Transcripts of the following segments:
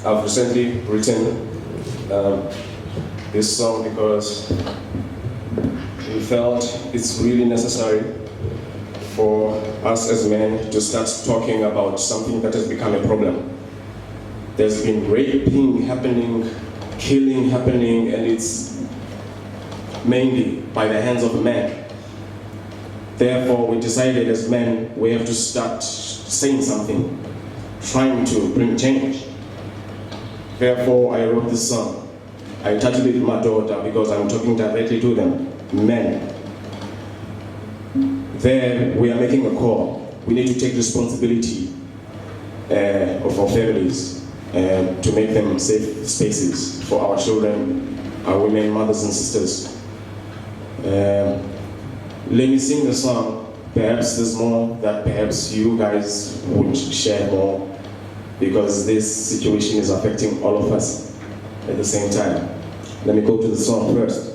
I've recently written this song because we felt it's really necessary for us as men to start talking about something that has become a problem. There's been raping happening, killing happening, and it's mainly by the hands of men. Therefore, we decided as men, we have to start saying something, trying to bring change. Therefore, I wrote this song. I titled it My Daughter because I'm talking directly to them, men. There, we are making a call. We need to take responsibility of our families to make them safe spaces for our children, our women, mothers and sisters. Let me sing the song. Perhaps there's more that perhaps you guys would share more, because this situation is affecting all of us at the same time. Let me go to the song first.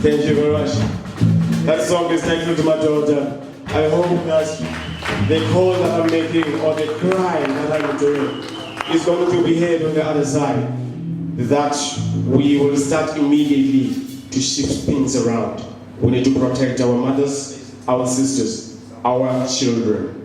Thank you very much. That song is thankful to my daughter. I hope that the call that I'm making or the cry that I'm doing is going to be heard on the other side. That we will start immediately to shift things around. We need to protect our mothers, our sisters, our children.